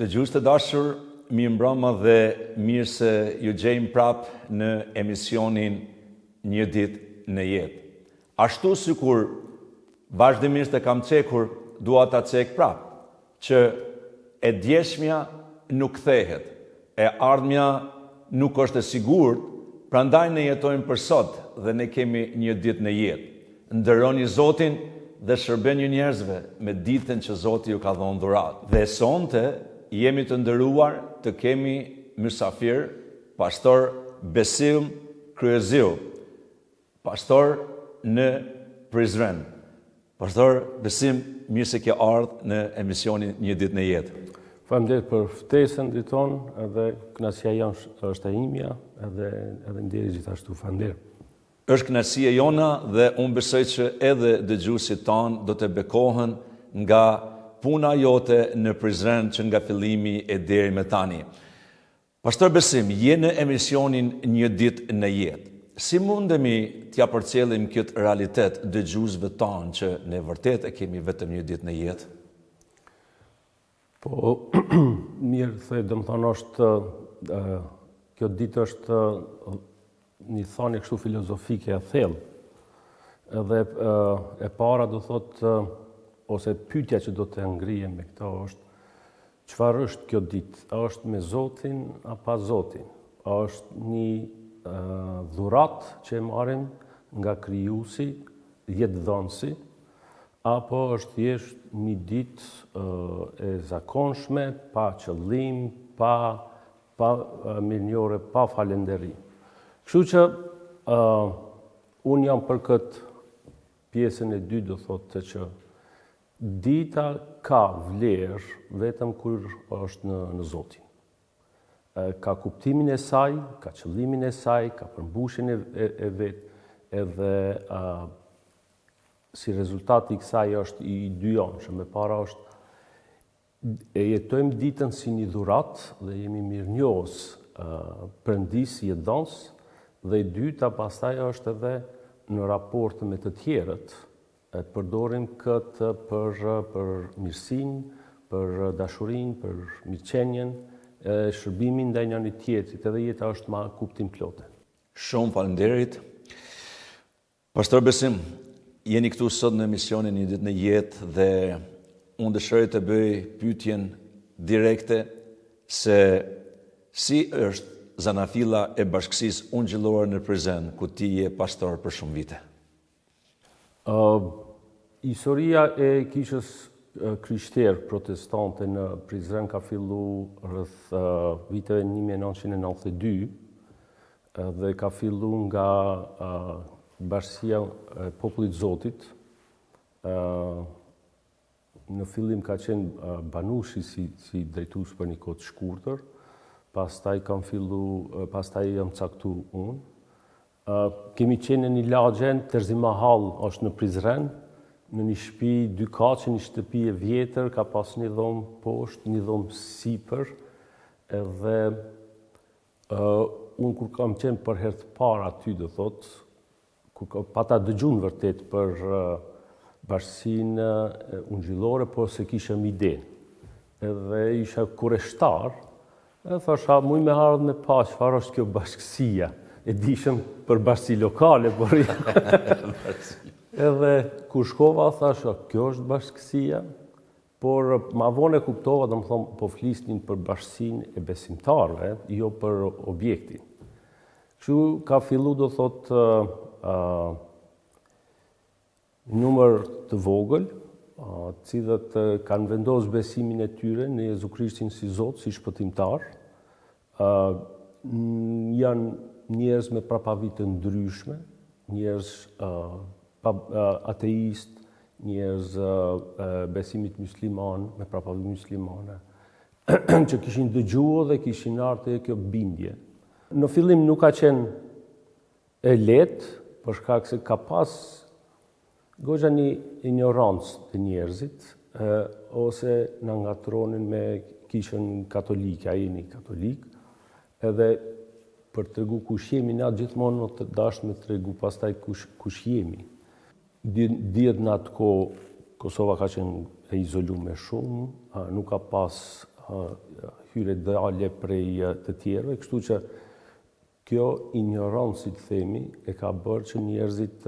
Dëgjues të dashur, mirëmbrëma dhe mirë se ju gjejmë prap në emisionin Një ditë në jetë. Ashtu sikur vazhdimisht e kam cekur, dua ta cek prap, që e djeshmja nuk kthehet, e ardhmja nuk është e sigurt, prandaj ne jetojmë për sot dhe ne kemi një ditë në jetë. Ndërroni Zotin dhe shërbeni njerëzve me ditën që Zoti ju ka dhënë dhuratë. Dhe sonte jemi të nderuar të kemi mysafir pastor Besim Kryeziu, pastor në Prizren. Pastor Besim, mirë se ke ardhur në emisionin Një ditë në jetë. Faleminderit për ftesën diton, edhe kënaqësia jonë është e imja, edhe ndjeri gjithashtu faleminderit. Është kënaqësia jona dhe unë besoj që edhe dëgjuesit tanë do të bekohen nga puna jote në Prizren që nga fillimi e deri me tani. Pastor Besim, je në emisionin Një ditë në jetë. Si mundemi t'ja përcjellim këtë realitet dëgjuesve tanë që ne vërtet e kemi vetëm një ditë në jetë? Po, mirë thej, domethënë është kjo ditë është një thënie kështu filozofike e thellë. Edhe e para do thotë ose pyetja që do të ngrihem me këto është çfarë është kjo ditë? A është me Zotin apo pa Zotin? A është një dhurat që e marrim nga Krijuesi, jetëdhënësi, apo është thjesht një ditë e zakonshme, pa qëllim, pa mirënjohje, pa falënderim. Kështu që unë jam për këtë pjesën e dytë, do thotë që dita ka vlerë vetëm kur është në Zotin. Ka kuptimin e saj, ka qëllimin e saj, ka përmbushjen e vet, edhe si rezultati i kësaj është i dyonshëm. E para është e jetojmë ditën si një dhuratë dhe jemi mirënjohës Perëndis jetëdhënës, dhe e dyta pastaj është edhe në raport me të tjerët. E përdorim këtë për mirësinë, për dashurinë, për mirëqenien, shërbimin ndaj njëri tjetrit, edhe jeta është ma kuptim plotë. Shumë faleminderit. Pastor Besim, jeni këtu sot në emisionin Një ditë në jetë dhe unë dëshiroj të bëj pyetjen direkte se si është zanafilla e bashkësisë ungjillore në Prizren, ku ti je pastor për shumë vite. Historia e kishës krishterë protestante në Prizren ka fillu rreth viteve 1992 dhe ka fillu nga bashkësia e popullit Zotit. Në fillim ka qenë Banushi si drejtues për një kohë të shkurtër, pastaj jam caktu unë. Kemi qenë në një lagje, Terzi Mahall është në Prizren, në një shtëpi dy kaqe, një shtëpi e vjetër, ka pas një dhomë poshtë, një dhomë sipër, edhe unë kur kam qenë për herë të parë aty, do thotë, kur pata dëgjuar vërtet për bashkësinë ungjillore, por se kisha idenë. Edhe isha kureshtar, e thasha, muj me ardhë me pa, çfarë është kjo bashkësia? E dishëm për bashkësi lokale, por edhe kur shkova, thasha, kjo është bashkësia, por ma vonë e kuptova, do më thonë, po flisnin për bashkësinë e besimtarëve, jo për objektin. Kështu ka fillu, do thotë, numër të vogël, cilët kanë vendosur besimin e tyre në Jezu Krishtin si Zot, si shpëtimtar. Janë njerëz me prapavit të ndryshme, njerëz ateist, njerëz besimit musliman, me prapavit muslimane, që kishin dëgjuar dhe kishin ardhur te kjo bindje. Në fillim nuk ka qenë e lehtë, për shkak se ka pas goxha një ignorancë të njerëzit, ose na ngatronin me kishën katolike, ai jeni katolik, edhe për të tregu kush jemi, na gjithmonë të dashur me tregu pastaj kush jemi. Dihet në atë kohë Kosova ka qenë e izoluar shumë, nuk ka pas hyre dalje prej të tjerëve, kështu që kjo ignorancë, si të themi, e ka bërë që njerëzit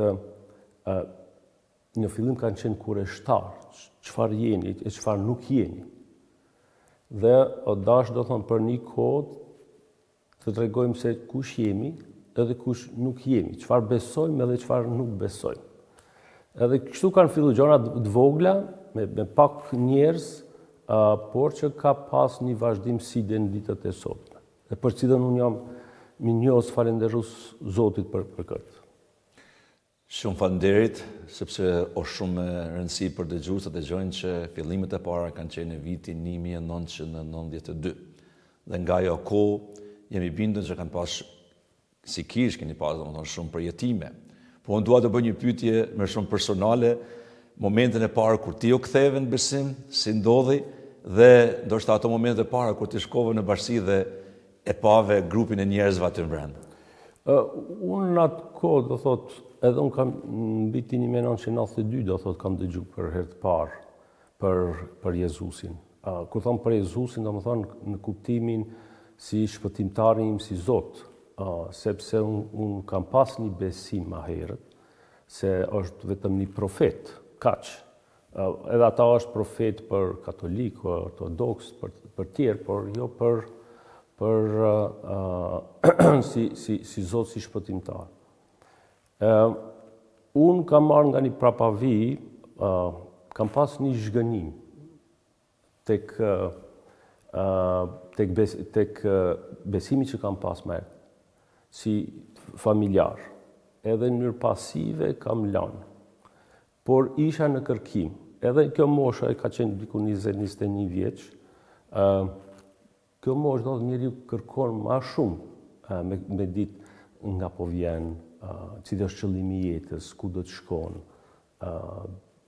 në fillim kanë qenë kureshtar, çfarë jeni e çfarë nuk jeni. Dhe dash do thonë për një kohë të tregojmë se kush jemi edhe kush nuk jemi, çfarë besojmë edhe çfarë nuk besojmë. Edhe kështu kanë filluar gjëra të vogla me pak njerëz, por që ka pas një vazhdimsi në ditët e sotme. Dhe për cilën unë jam minjos falenderus Zotit për këtë. Shumë falënderit, sepse është shumë rëndësi për dëgjuesat të dëgjojnë që fillimet e para kanë qenë në vitin 1992. Dhe nga ajo kohë jemi bindur që kanë pas si kish keni pas domethënë shumë përjetime. Po unë dua të bëj një pyetje më shumë personale, momentin e parë kur ti u ktheve në besim, si ndodhi dhe ndoshta ato momentet e para kur ti shkove në bashki dhe e pave grupin e njerëzve aty brenda. Unë në atë kohë do thot, edhe unë kam në vitin 1992 do thot kam dëgju për herë të parë për Jezusin. Kur thon për Jezusin, domethënë në kuptimin si shpëtimtari im, si Zot, sepse unë kam pas një besim më herët se është vetëm një profet, kaq. Edhe ata është profet për katolik, ortodoks, për tjerë, por jo për si Zot, si shpëtimtar. Unë kam marrë nga një prapavi, kam pas një zhgënim tek besimi që kam pas me si familjar. Edhe në mënyrë pasive kam lanë. Por isha në kërkim. Edhe kjo mosha e ka qenë diku 20-21 vjeç. Kjo moshë do të njeriu kërkon më shumë me ditë nga po vjen, cili është qëllimi i jetës, ku do të shkon,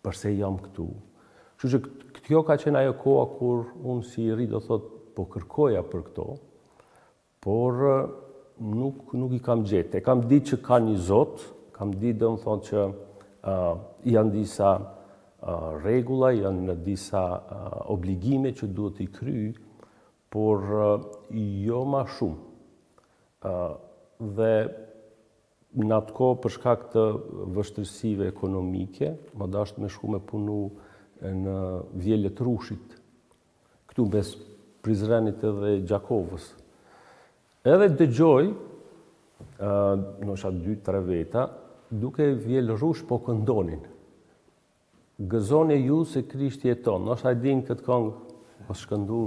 përse jam këtu. Kështu që kjo ka qenë ajo koha kur unë si i ri do thot po kërkoja për këto, por nuk i kam gjetë. E kam ditë që ka një Zot, kam ditë do më thonë që janë disa regula, janë disa obligime që duhet i kry, por jo ma shumë. Dhe në atë kohë për shkak të vështirësive ekonomike, më dashtë me shku me punu në Vjellet Rushit, këtu mes Prizrenit edhe Gjakovës. Edhe dëgjoj, nësha 2-3 veta, duke Vjell Rush po këndonin. Gëzoni ju se Krishti jeton. Nësha e din këtë këngë, pas shkëndu,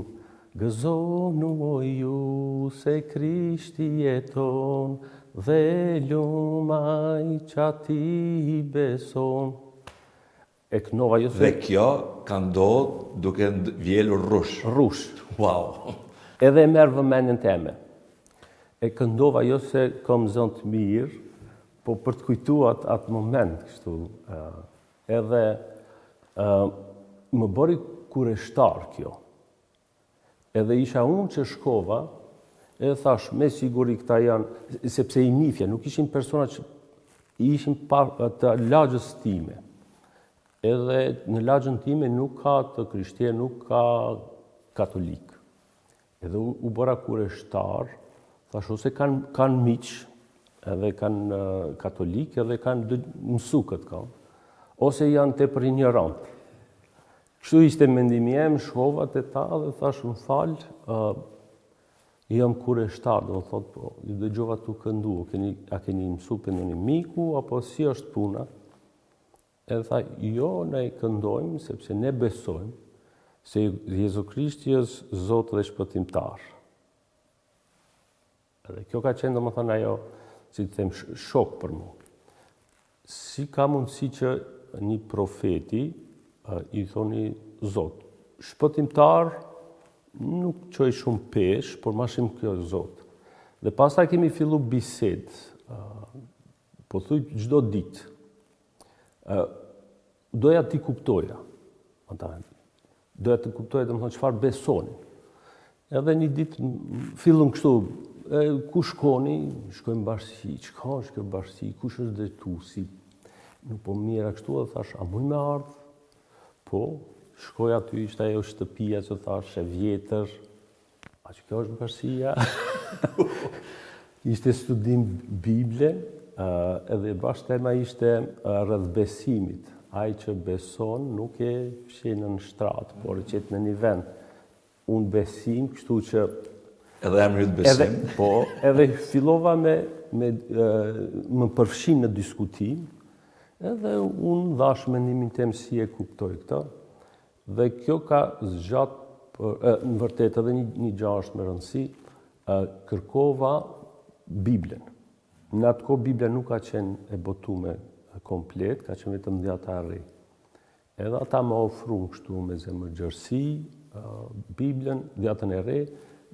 gëzonu ju se Krishti jeton, dhe lumaj që ati beson. E kënova jo se... Dhe kjo ka ndodhur duke vjelur Rush. Rush. Wow. Edhe e merë vëmendjen teme. E këndova jo se kam zënë të mirë, po për të kujtuar atë moment kështu. Edhe më bëri kureshtar kjo. Edhe isha unë që shkova, edhe thash, me siguri këta janë, sepse i nifja, nuk ishin persona që ishin të lagjës time. Edhe në lagjën time nuk ka të krishterë, nuk ka katolik. Edhe u bëra kureshtar, thash, ose kanë miq, edhe kanë katolik, edhe kanë mësu këtë kanë, ose janë tepër ignorant. Kështu ishte mendimi em, shkova te ta dhe thash, më falë, jam kureshtar, do të thotë, po, ju dëgjova tu këndu, a keni mësu për në një miku, apo si është puna? Edhe tha, jo, ne këndojmë, sepse ne besojmë, se Jezu Krishti është Zot dhe shpëtimtar. Edhe kjo ka qenë, domethënë, ajo, si të them, shok për mu. Si ka mundësi që një profeti i thoni Zot. Shpëtimtar nuk qoj shumë pesh, por ma shumë kjo Zot. Dhe pastaj kemi fillu bised, po thuj çdo ditë. Doja t'i kuptoja. Doja t'i kuptoja, domethënë, çfarë besonin. Edhe një ditë fillum kështu, ku shkoni? Shkojmë bashkësi. Çka është kjo bashkësi? Kush është drejtuesi? Nuk po mira kështu, dhe thash, a muj me ardhë? Po, shkoj aty, ishte ajo shtëpia që thash, e vjetër, a që kjo është bashkësia? Ishte studim Bible, edhe bashkë tema ishte rreth besimit. Ai që beson nuk e fshin në shtratë, por e qet në një vend. Unë besim, kështu që Edhe jam hyrë besim. Edhe fillova më përfshin në diskutim, edhe unë dhash mendimin tim si e kuptoj këtë. Dhe kjo ka zgjat, në vërtet edhe një gjë është me rëndësi, kërkova Biblen. Në atë kohë Biblia nuk ka qenë e botuar komplet, ka qenë vetëm 10 arri. Edhe ata më ofruan kështu me zemërgjërsi, Biblen, 10 e re,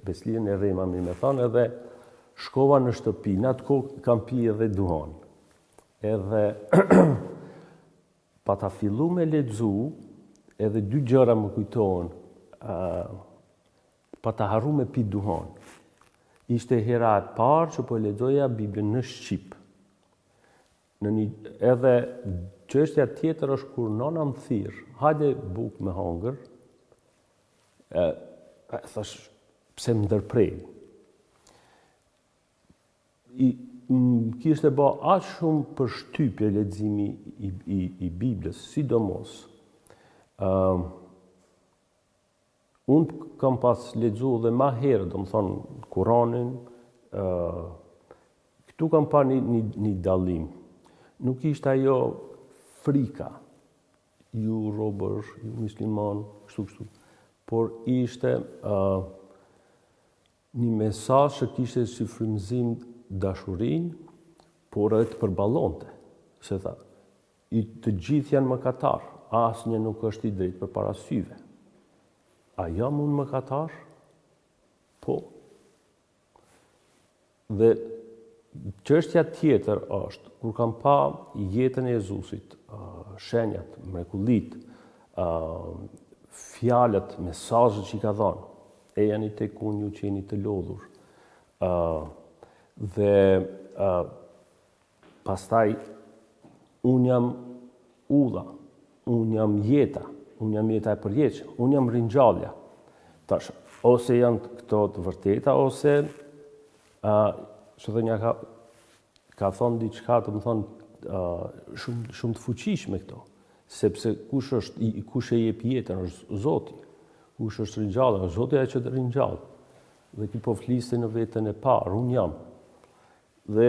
Beslien e re, ma mi me thonë, edhe shkova në shtëpi. Në atë kohë kam pi edhe duhan. Edhe pa ta fillu me lexu, edhe 2 gjëra më kujtohen, pa ta harru me pi duhan. Ishte hera e parë që po lexoja Biblën në Shqip. Edhe çështja tjetër është kur nona më thirr, hajde bukë me hongër, thash, pse më ndërprej. Kishte bë aq shumë përshtypje leximi i Biblës, sidomos. Unë kam pas lexuar dhe ma herë, do më thonë, Kuranin, këtu kam pa një dallim. Nuk ishte ajo frika, ju robër, ju musliman, kështu, por ishte një mesazh që kishte si frymëzim dashurinë, por edhe të përballonte. Se tha, të gjithë janë mëkatar, asnjë nuk është i drejtë përpara syve. A jam unë mëkatar? Po. Dhe çështja tjetër është, kur kam pa jetën e Jezusit, shenjat, mrekullitë, fjalët, mesazhet që i ka dhënë, e janë i tek unë ju që jeni të lodhur. Dhe pastaj, unë jam udha, unë jam jeta e përjetshme, unë jam ringjallja. Tash, ose janë këto të vërteta, ose shëdhënja ka thonë diçka, të më thonë, shumë të fuqishme këto. Sepse kush e jep jetën është Zoti. Kush është ringjallja, është Zoti ai që të ringjall. Dhe ti po flisni në veten e parë, unë jam. Dhe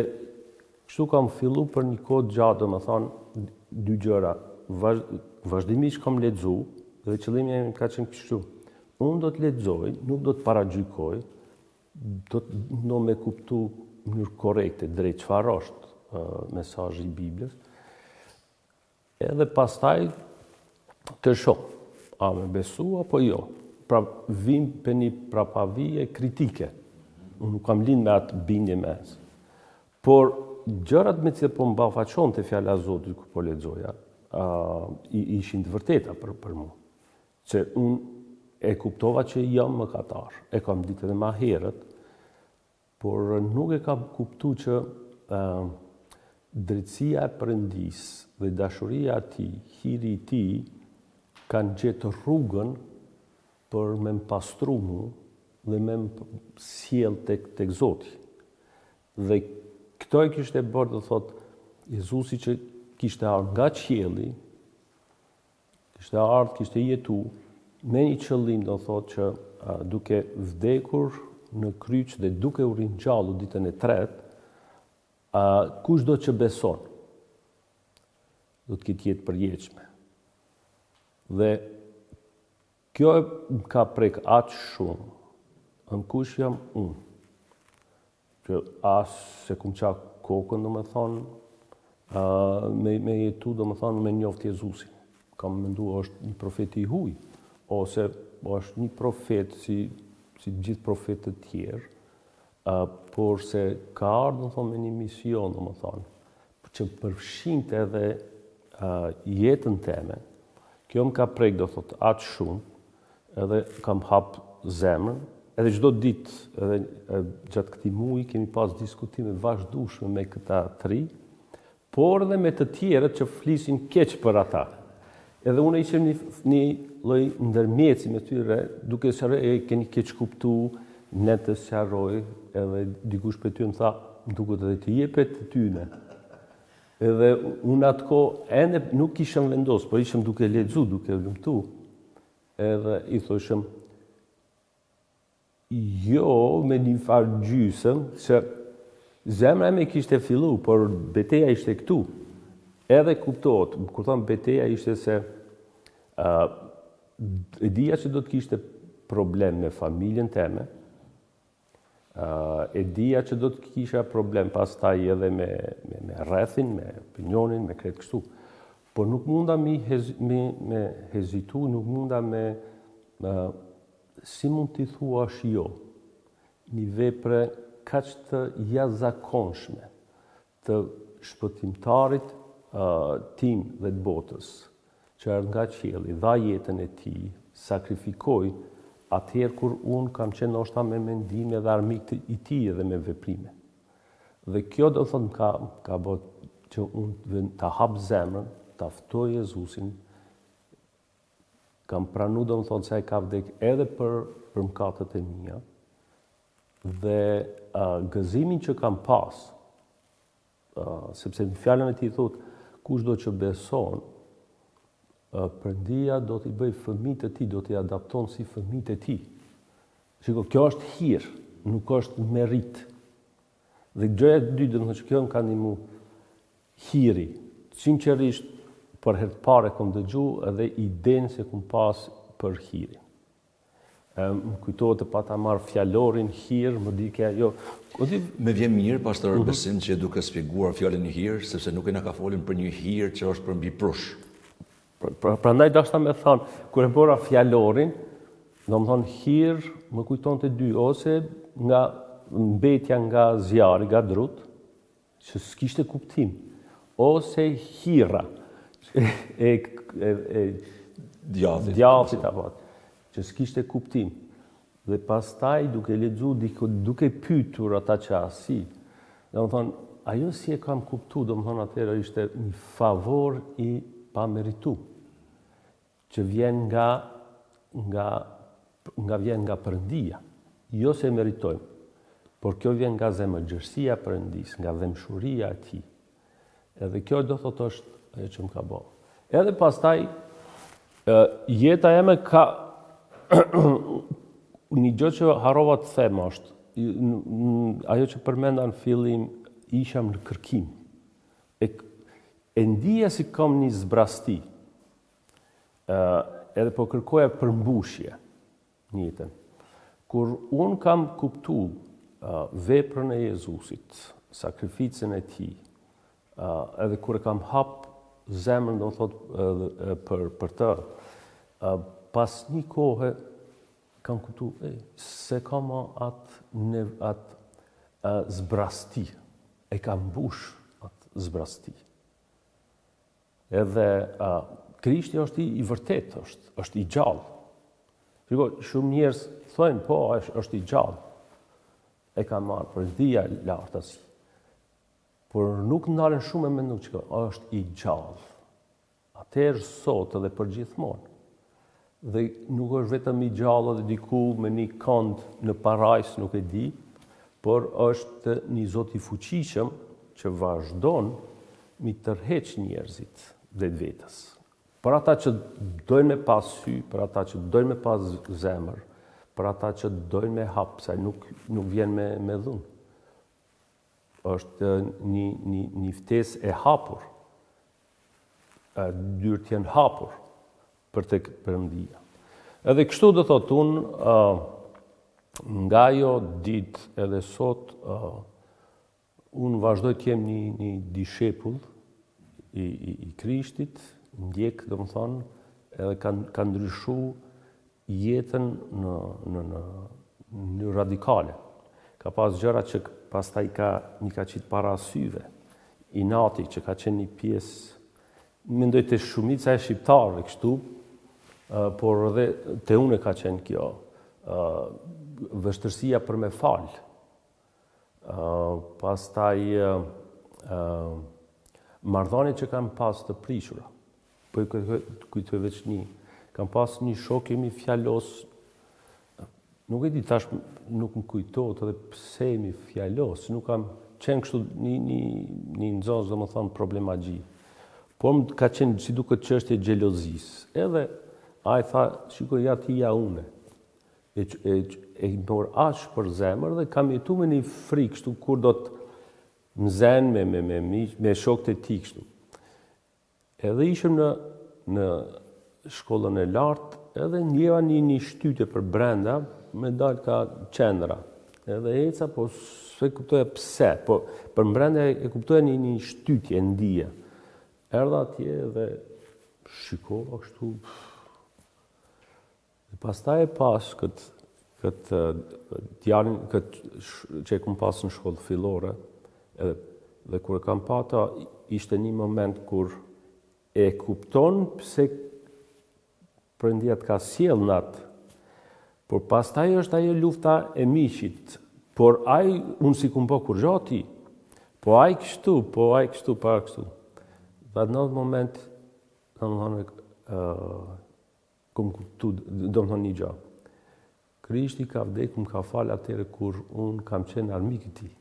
kështu kam fillu për një kohë gjatë, do më thonë, 2 gjëra. Vazhdimisht kam lexu, dhe qëllimi im ka qenë kështu. Unë do të lexoj, nuk do të paragjykoj, do të me kuptu në mënyrë korrekte drejt çfarë është mesazhi i Biblës. Edhe pastaj të shoh, a me besu apo jo. Pra vim për një prapavije kritike. Unë nuk kam lind me atë bindje mes. Por gjërat me që po mbafaqon të fjala e Zotit kur po lexoja, ishin të vërteta për mua. Që unë e kuptova që jam mëkatar. E kam ditë edhe më herët, por nuk e kam kuptuar që drejtësia e Perëndis dhe dashuria e tij, hiri i tij kanë gjetë rrugën për me më pastru mu dhe me më sjell tek Zoti. Dhe këto e kishte bërë, do thotë, Jezusi që kishte ardhur nga qielli, kishte ardhur, kishte jetu me një qëllim, do thotë, që duke vdekur në kryq dhe duke u ringjallur ditën e tretë, kushdo që beson do të ketë jetë përjetshme. Dhe kjo ka prek aq shumë, në kush jam unë, që as se kum qa kokën, do me thonë, me jetu, do me thonë, me njoft Jezusin. Kam menduar është një profet i huaj, ose është një profet si gjithë profetët tjerë, por se ka ardhur, do thonë, me një mision, do me thonë, që përfshinte edhe jetën teme. Kjo më ka prek, do thotë, aq shumë, edhe kam hap zemrën, edhe çdo ditë, edhe gjatë këtij muaji kemi pas diskutime vazhdueshme me këta 3, por edhe me të tjerët që flisin keq për ata. Edhe unë ishem një lloj ndërmjetësi me tyre, duke sharë keni keq kuptu, ne të sharoj, edhe dikush për ty më tha, më duket edhe të jepet të tyne. Edhe unë atë kohë ende nuk ishëm vendos, por ishëm duke lexu, duke lumtu. Edhe i thoshëm, jo me një farë gjysëm, se zemra me kishte fillu, por beteja ishte këtu. Edhe kuptohet, kur thonë beteja ishte se e dija që do të kishte problem me familjen teme, e dija që do të kisha problem pastaj edhe me rrethin, me opinionin, me kretë kështu. Por nuk munda me hezitu, nuk munda si mund t'i thua është jo, një vepre kaq të jashtëzakonshme të shpëtimtarit tim dhe të botës, që erdhi nga qielli, dha jetën e tij, sakrifikoi atëherë kur unë kam qenë ndoshta me mendime dhe armik i tij edhe me veprime. Dhe kjo do thotë ka bërë që unë ta hap zemrën, ta ftoj Jezusin, kam pranu do më thotë se ai ka vdek edhe për mëkatet e mia, dhe gëzimin që kam pas, sepse në fjalën e tij thotë, kushdo që beson, Perëndia do t'i bëj fëmijët e tij, do t'i adapton si fëmijët e tij. Shiko, kjo është hir, nuk është merit. Dhe gjëja e dytë, do të thotë që kjo më ka ndihmu hiri. Sinqerisht, për herë të parë kam dëgjuar edhe idenë se kum pas për hirin. Më kujtohet të pata marrë fjalorin hir, më dike ajo. Me vjen mirë, pastor Besim, që duke shpjeguar fjalën hir, sepse nuk e na ka folën për një hir që është për mbi prush. Prandaj dashta me thonë, kur e bora fjalorin, do më thonë hir, më kujton të dy, ose nga mbetja nga zjarri, nga drut, që s'kishte kuptim, ose hira, djathit apo, që s'kishte kuptim. Dhe pastaj duke lexu, duke pyetur ata që asi, do më thonë, ajo si e kam kuptu, do më thonë atëherë ishte një favor i pameritu, që vjen nga Perëndia. Jo se meritojmë, por kjo vjen nga zemërgjërsia e Perëndis, nga dhemshuria e tij. Edhe kjo do thotë është ajo që më ka bërë. Edhe pastaj jeta eme ka një gjë që harrova të them është, ajo që përmenda në fillim, isham në kërkim. E ndija si kam një zbrasti, edhe po kërkoja përmbushje në jetën. Kur unë kam kuptu veprën e Jezusit, sakrificën e tij, edhe kur e kam hap zemrën, do të thotë për të, pas një kohë kam kuptu se kam atë zbrasti, e kam mbush atë zbrasti. Edhe Krishti është i vërtet, është i gjallë. Shiko, shumë njerëz thonë, po, është i gjallë. E ka marrë Perëndia lart asi. Por nuk ndalen shumë me mendu që është i gjallë. Atëherë sot edhe për gjithmonë. Dhe nuk është vetëm i gjallë dhe diku me një kënd në parajs, nuk e di, por është një Zot i fuqishëm që vazhdon mi tërheq njerëzit dhe vetës. Për ata që dojnë me pas sy, për ata që dojnë me pas zemër, për ata që dojnë me hap, se nuk vjen me dhunë. Është një ftesë e hapur, dyert janë hapur për tek Perëndia. Edhe kështu do thotë unë, nga ajo ditë edhe sot, unë vazhdoj të jem një dishepul i Krishtit, ndjek, do më thonë, edhe ka ndryshu jetën në radikale. Ka pas gjëra që pastaj një ka qitë para syve, i nati që ka qenë një pjesë, mendoj të shumica e shqiptarëve kështu, por edhe të une ka qenë kjo, vështërsia për me falë. Pastaj marrëdhënie që kam pas të prishura. po e kujtoj veç një. Kam pas një shok jemi fjalos, nuk e di tash nuk më kujtohet edhe pse jemi fjalos, nuk kam qenë kështu një nxënës dhe më thonë problemagji. Por më ka qenë si duket çështje xhelozisë. Edhe ai tha, shikoj ja ti ja une. E mor aq për zemër dhe kam jetu me një frikë kështu kur do të më zen me shokët e tij kështu. Edhe ishim në shkollën e lartë, edhe njeva një shtytje për brenda, me dalë ka qendra. Edhe eca, po se kuptoja pse, po për brenda e kuptoja një shtytje, ndije. Erdha atje dhe shikova kështu. Dhe pastaj e pas këtë djalin që e kum pas në shkollë fillore, dhe kur e kam pata, ishte një moment kur e kupton pse Perëndia ka sjell natë. Por pastaj është ajo lufta e miqit. Por ai unë si kum po kur gjati. Po ai kështu, pa kështu. Dhe në atë moment, kum kuptu, do më thonë një gjë. Krishti ka vdek, më ka falë atyre kur unë kam qenë armik i tij.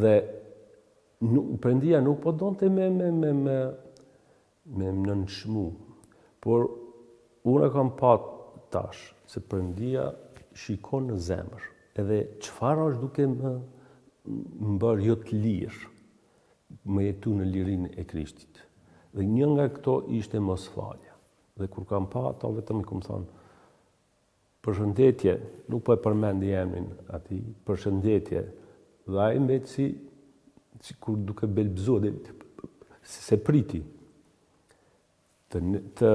Dhe Perëndia nuk po donte me nënçmu. Por unë e kam pat tash se Perëndia shikon në zemër. Edhe çfarë është duke më bërë jo të lirë, më jetu në lirinë e Krishtit. Dhe një nga këto ishte mosfalja. Dhe kur kam pa ato vetëm i kam thonë, përshëndetje, nuk po e përmendi emrin atij, përshëndetje. Dhe ai mbet si kur duke belbzuar, se priti. Të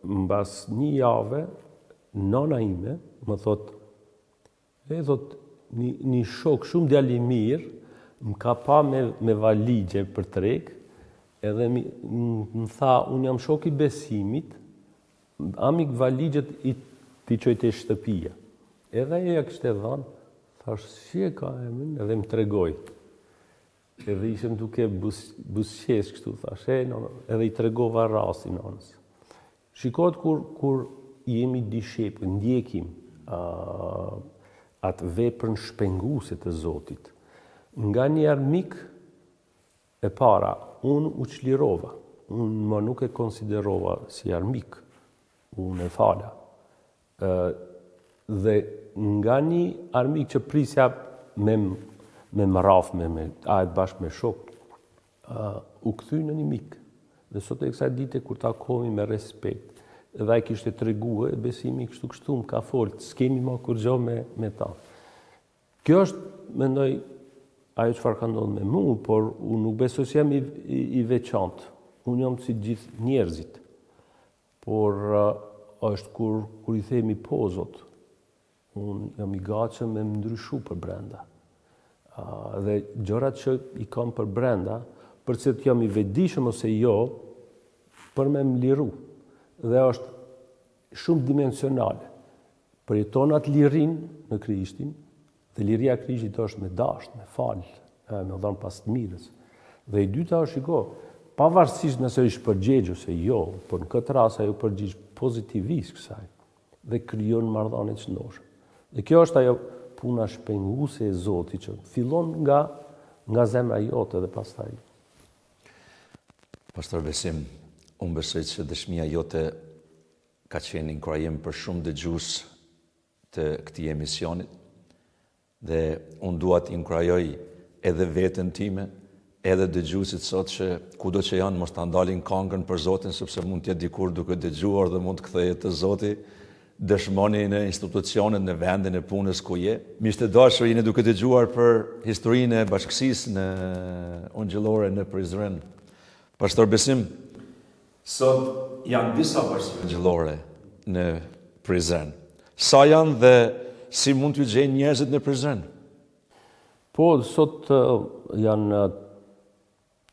mbas një jave, nona ime më thot, një shok shumë djali mirë, më ka pa me valigje për treg, edhe më tha, unë jam shok i besimit, amik valigjet ti qojtë e shtëpia. Edhe e kështë e dhanë, thash, si e ka emrin, edhe më tregoj. Edhe ishëm duke busqesh kështu, thash, edhe i tregova rastin nonës. Shikot kur jemi dishepë, ndjekim atë veprën shpenguse të Zotit. Nga një armik e para, unë u çlirova. Unë më nuk e konsiderova si armik. Unë e fala. Dhe nga një armik që prisja me mraf, ajt bashkë me shok, u kthy në një mik. Dhe sot e kësaj dite kur takohemi me respekt, edhe ai kishte treguar besimi kështu më ka folë, s'kemi më kur gjë me ta. Kjo është, mendoj, ajo çfarë ka ndodhur me mua, por unë nuk besoj se jam i veçantë. Unë jam si gjithë njerëzit. Por është kur i themi po Zot, unë jam i gatshëm me ndryshu për brenda. Dhe gjërat që i kam për brenda, përse të jam i vetëdijshëm ose jo, për me më liru. Dhe është shumë dimensionale. Përjeton atë lirin në Krishtin, dhe liria e Krishtit është me dashur, me fal, me dhënë pas të mirës. Dhe i dyta është shiko, pavarësisht nëse është përgjigj ose jo, por në këtë rast ajo përgjigj pozitivisht kësaj dhe krijon marrëdhënie të ndoshta. Dhe kjo është ajo puna shpenguese e Zotit që fillon nga zemra jote dhe pastaj. Pastor Besim, unë besoj që dëshmia jote ka qenë inkurajim për shumë dëgjues të këtij emisionit dhe unë dua të inkurajoj edhe veten time, edhe dëgjuesit sot që kudo që janë mos ta ndalin këngën për Zotin, sepse mund të jetë dikur duke dëgjuar dhe mund të kthehet te Zoti. Dëshmoni në institucionet, në vendin e punës ku je. Miqtë të dashur, jeni duke dëgjuar për historinë e bashkësisë në Ungjillore në Prizren. Pastor Besim, sot janë disa bashkësi ungjillore në Prizren. Sa janë dhe si mund t'ju gjejnë njerëzit në Prizren? Po, sot janë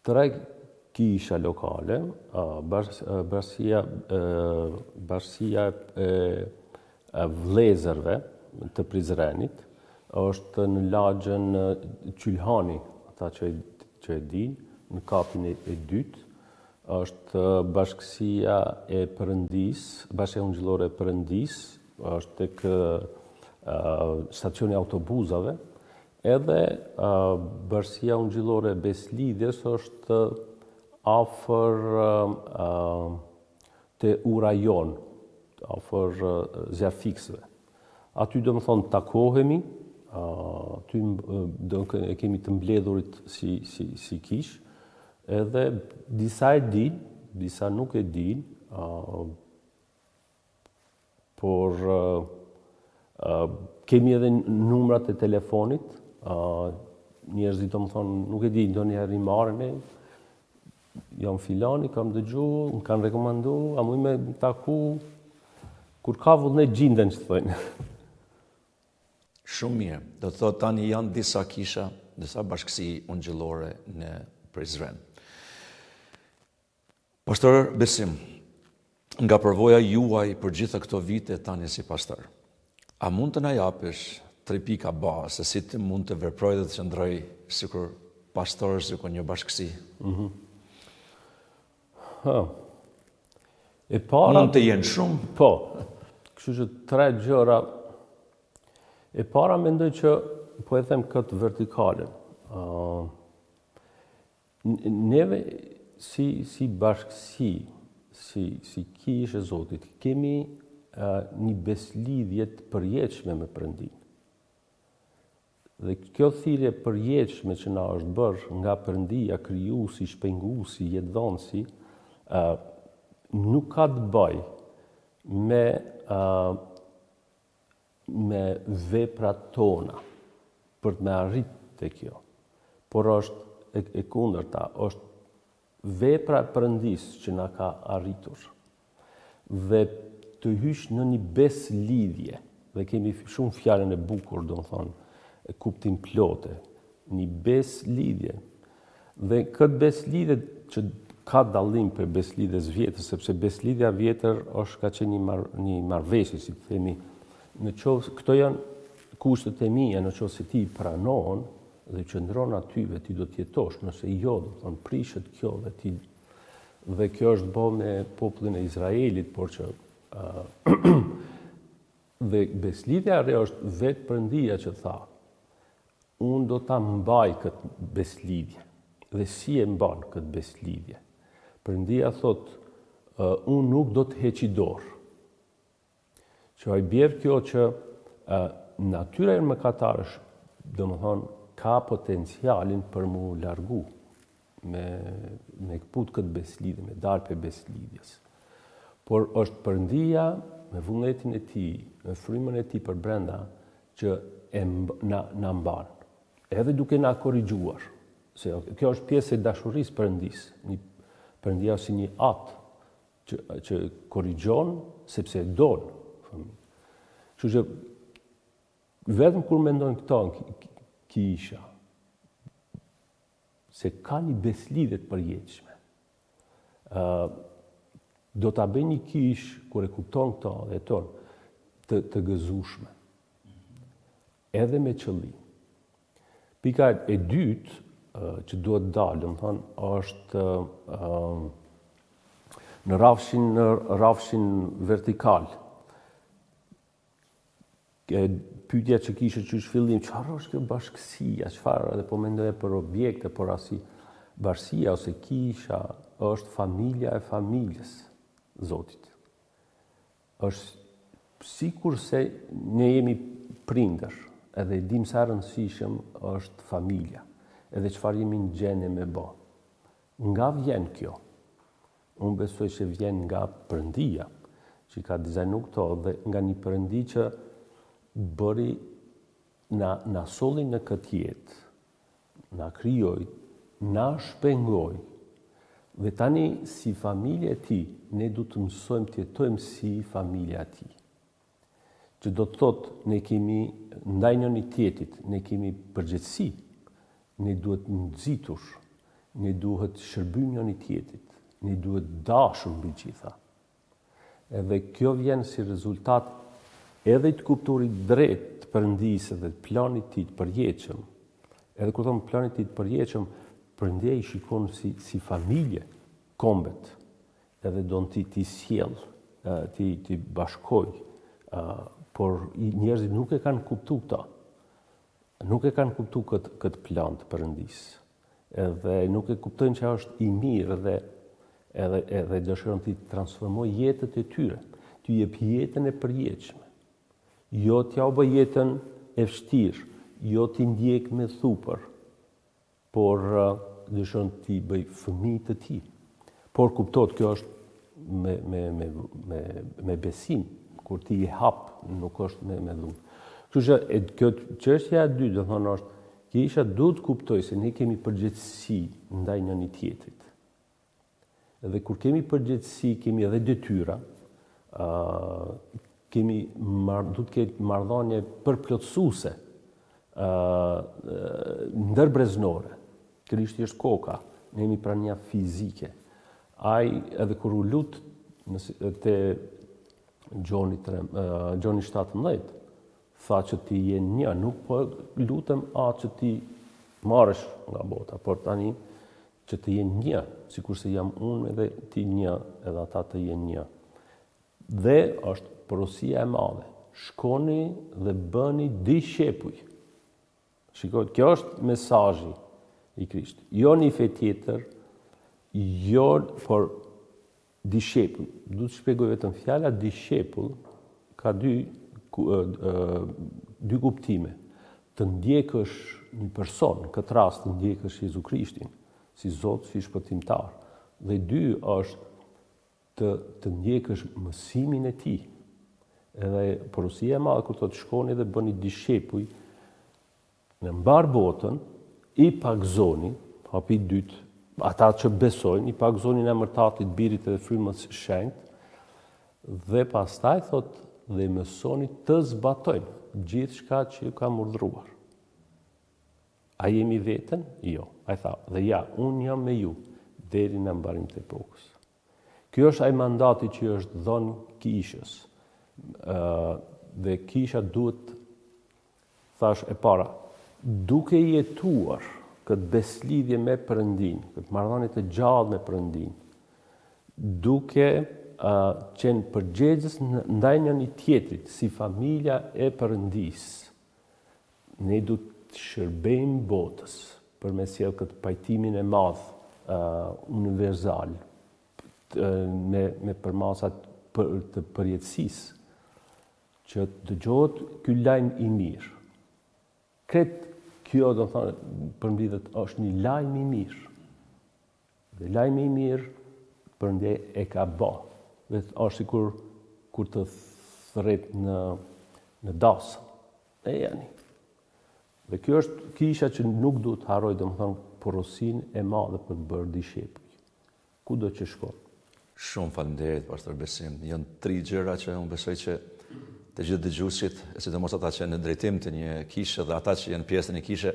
3 kisha lokale, bashkësia e vëllezërve të Prizrenit, është në lagjën Qylhani, ata që e din, në kapin e dytë, është Bashkësia e Perëndis, Bashkia Ungjillore e Perëndis, është tek stacioni autobusave, edhe Bashkia Ungjillore e Beslidjes është afër te Urajon, afër zjarfiksëve. Aty do më thonë takohemi, aty kemi të mbledhurit si kish, edhe disa e din, disa nuk e din, por kemi edhe numrat e telefonit, njerëzit do më thonë nuk e din, do një herë i marrën e, jam filani, kam dëgju, më kanë rekomandu, a muj me taku, kur ka vullnet gjinden që të thënë. Shumë mirë. Do të thotë tani janë disa kisha, disa bashkësi ungjillore në Prizren. Pastor Besim, nga përvoja juaj për gjitha këto vite tani si pastor, a mund të na japësh 3 pika bazë se si ti mund të veproj dhe të qëndroj sikur pastor, sikur një bashkësi? E para, mund të jenë shumë? Po, kështu që 3 gjëra. E para mendoj që po e them këtë vertikalen. Neve si bashkësi, si kishë e Zotit, kemi një beslidhje të përjetshme me Perëndin. Dhe kjo thirrje përjetshme që na është bërë nga Perëndia, krijuesi, shpenguesi, jetëdhënësi, nuk ka të bëjë me veprat tona për të me arrit të kjo. Por është e kundërta, është vepra e Perëndis që na ka arritur. Dhe të hysh në një beslidhje, dhe kemi shumë fjalën e bukur, do më thonë, e kuptim plote, një beslidhje. Dhe këtë beslidhje që ka dallim për beslidhjes vjetër, sepse beslidhja vjetër është ka qenë një marrëveshje, si të themi, në qovë, këto janë kushtet e mia, në qovë se ti pranon dhe qëndron aty dhe ti do t'jetosh, nëse jo, do të thonë prishet kjo dhe kjo është bo me popullin e Izraelit, por që dhe beslidhja re është vetë Perëndia që tha, unë do ta mbaj këtë beslidhje, dhe si e mban këtë beslidhje. Perëndia thot, unë nuk do të heqi dorë. Që ai bjerë kjo që natyra e mëkatarësh, do më thonë, ka potencialin për mu largu, me kput këtë beslidhje, me dalë për beslidhjes. Por është Perëndia, me vullnetin e tij, me frymën e tij për brenda, që na mban. Edhe duke na korrigjuar. Se kjo është pjesë e dashurisë Perëndis. Perëndia si një atë që korrigjon sepse don. Kështu që vetëm kur mendojnë këto kisha, se ka një beslidhje të përjetshme. Do ta bëj një kish kur e kupton këto dhe tonë të gëzueshme. Edhe me qëllim. Pika e dytë që duhet dalë, do të thonë, është në rrafshin vertikal. Pyetja që kishe që është fillim, çfarë është kjo bashkësia, çfarë, edhe po mendoja për objekte, por asi bashkësia ose kisha është familja e familjes Zotit. Është sikur se ne jemi prindër, edhe dim sa rëndësishëm është familja, edhe çfarë jemi në gjendje me bë. Nga vjen kjo? Unë besoj që vjen nga Perëndia, që ka dizajnu këto, dhe nga një Perëndi që bëri na solli në këtë jetë, na krijoi, na shpengoi. Dhe tani si familje e tij, ne du të mësojmë të jetojmë si familja e tij. Që do të thotë ne kemi ndaj njëri tjetrit, ne kemi përgjegjësi, ne duhet nxitur, ne duhet shërbym njëri tjetrit, ne duhet dashur mbi gjitha. Edhe kjo vjen si rezultat edhe të kupturit drejt të Perëndisë dhe të planit tij të përjetshëm. Edhe kur them planit tij të përjetshëm, Perëndia i shikon si familje, kombet, edhe do në ti sjell, ti bashkoj, por njerëzit nuk e kanë kuptu këta. Nuk e kanë kuptu këtë plan të Perëndis. Edhe nuk e kuptojnë që është i mirë edhe dëshiron të transformoj jetët e tyre. Të jep jetën e përjetshme. Jo t'ja u bë jetën e vështirë, jo t'i ndjek me thupër, por dëshiron t'i bëj fëmijë të tij. Por kuptohet kjo është me besim, kur ti i hap, nuk është me dhunë. Kështu që kjo çështja e dytë, do thonë është, Kisha duhet kuptoj se ne kemi përgjegjësi ndaj njëri tjetrit. Dhe kur kemi përgjegjësi, kemi edhe detyra, duhet të ketë marrëdhënie përplotësuese, ndërbreznore. Krishti është koka, ne jemi prania fizike. Ai edhe kur u lut te Gjoni 17, tha që ti je një, nuk po lutem që ti marrësh nga bota, por tani që të jenë një, sikur se jam unë edhe ti një, edhe ata të jenë një. Dhe është porosia e madhe. Shkoni dhe bëni dishepuj. Shikoj, kjo është mesazhi i Krishtit. Jo një fe tjetër, jo, por dishepull. Du të shpjegoj vetëm fjala dishepull ka dy kuptime. Të ndjekësh një person, në këtë rast të ndjekësh Jezu Krishtin, si Zot, si shpëtimtar. Dhe dy është të ndjekësh mësimin e tij. Edhe porosia e madhe kur thotë shkoni dhe bëni dishepuj në mbar botën, i pagëzoni, hapi dytë, ata që besojnë, i pagëzoni në emër Tatit, Birit dhe Frymës së Shenjtë, dhe pastaj thotë dhe mësoni të zbatojnë gjithçka që ju kam urdhëruar. A jemi vetën? Jo. Ai tha, dhe ja, unë jam me ju deri në mbarim të epokës. Ky është ai mandati që është dhënë kishës. Dhe kisha duhet, thash e para, duke jetuar këtë beslidhje me Perëndin, këtë marrëdhënie të gjallë me Perëndin, duke qenë përgjegjës ndaj njëri tjetrit, si familja e Perëndis, ne du të shërbejmë botës për me sjell këtë pajtimin e madh universal me përmasat të përjetësisë, që dëgjohet ky lajm i mirë. Kretë kjo, do të thonë, përmbledhet është një lajm i mirë. Dhe lajmi i mirë përndje e ka bë. Dhe është sikur kur të thret në dasë. E jani. Dhe kjo është kisha që nuk duhet të harroj, do të thonë, porosinë e madhe për të bërë dishepuj. Kudo që shkon. Shumë faleminderit, pastor Besim. Janë 3 gjëra që unë besoj që të gjithë dëgjuesit, sidomos ata që janë në drejtim të një kishe dhe ata që janë pjesë të një kishe,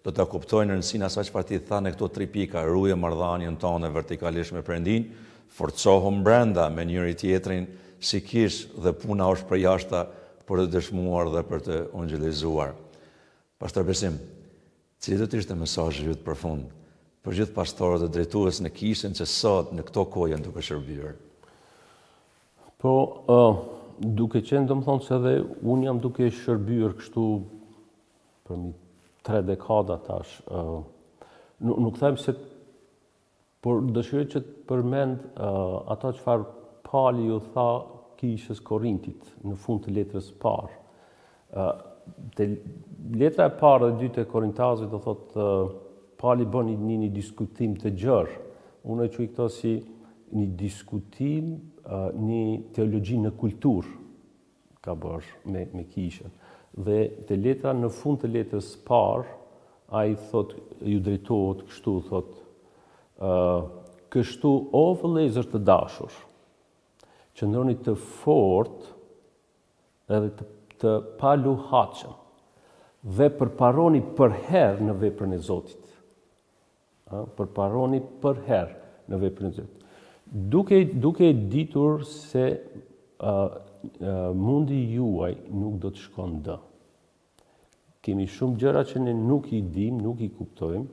do ta kuptojnë rëndësinë asaj çfarë ti tha në këto 3 pika: ruaj marrëdhënien tonë vertikalisht me Perëndin, forcohom brenda me njëri tjetrin si kishë dhe puna është për jashta për të dëshmuar dhe për të evangjelizuar. Pastor Besim, cili do të ishte mesazhi yt përfund për gjithë pastorët dhe drejtues në kishën që sot në këto kohë janë duke shërbyer? Po, duke qenë, do më thonë se edhe unë jam duke shërbyer kështu për 3 dekada tash. Nuk them se, por dëshiroj që të përmend ata çfarë Pali ju tha kishës Korintit në fund të letrës së parë. Te letra e parë dhe dytë e Korintazëve do thotë Pali bën një diskutim të gjerë. Unë e quaj këto si një diskutim, një teologji në kulturë ka bërë me kishën. Dhe te letra në fund të letrës së parë, ai thotë, ju drejtohet kështu, thotë, kështu o vëllezër të dashur, qëndroni të fortë edhe të paluhatshëm dhe përparoni përherë në veprën e Zotit. Përparoni përherë në veprën e Zotit. Duke ditur se mundi juaj nuk do të shkon dë. Kemi shumë gjëra që ne nuk i dim, nuk i kuptojmë.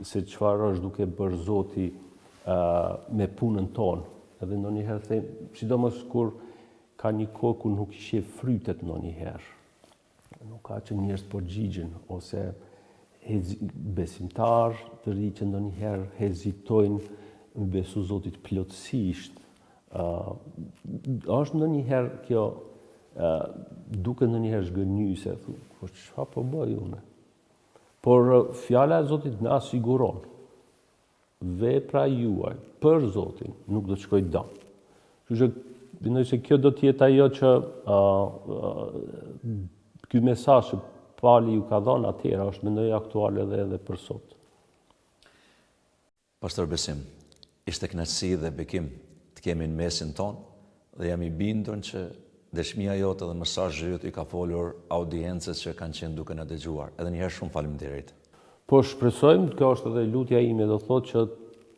se çfarë është duke bërë Zoti me punën tonë. Edhe ndonjëherë them, sidomos kur ka një kohë ku nuk i sheh frytet ndonjëherë. Nuk ka që njerëz përgjigjen ose besimtar të ri që ndonjëherë hezitojnë me besu Zotit plotësisht. Është ndonjëherë kjo duke ndonjëherë zgënjyse, po çfarë po bëj unë? Por fjala e Zotit na siguron. Vepra juaj për Zotin nuk do të shkojë dëm. Kështu që mendoj se kjo do të jetë ajo që ky mesazh që Pali ju ka dhënë atëherë është mendoj aktual edhe për sot. Pastor Besim, ishte kënaqësi dhe bekim të kemi në mesin tonë dhe jam i bindur që dëshmia jote dhe mesazhi yt i ka folur audiencës që kanë qenë duke na dëgjuar. Edhe një herë shumë faleminderit. Po shpresojmë, kjo është edhe lutja ime, do thotë që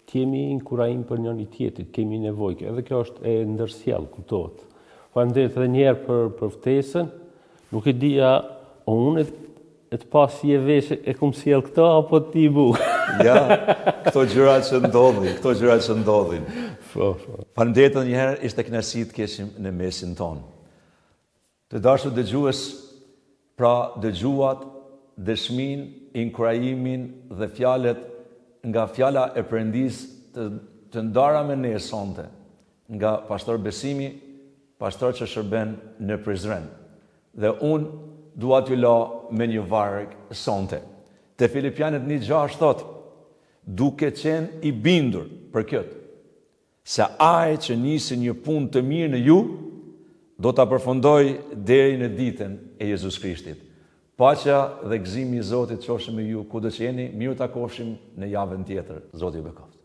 të jemi inkurajim për njëri tjetrit, kemi nevojë. Edhe kjo është e ndërsjell, kuptohet. Faleminderit edhe një herë për ftesën. Nuk e dija unë e të pas si e vesh e kum sjell këto apo ti bu. Ja, këto gjëra që ndodhin. Faleminderit edhe një herë, ishte kënaqësi të keshim në mesin tonë. Të dashur dëgjues, pra dëgjuat dëshmin, inkurajimin dhe fjalët nga fjala e Perëndis të ndara me ne sonte, nga pastor Besimi, pastor që shërben në Prizren. Dhe unë dua t'ju la me një varg sonte. Te Filipianët 1:6 thot, duke qenë i bindur për këtë, se ai që nisi një punë të mirë në ju, do ta përfundoj deri në ditën e Jezus Krishtit. Paqja dhe gëzimi i Zotit qofshin me ju kudo që jeni, mirë takofshim në javën tjetër. Zoti ju bekoft.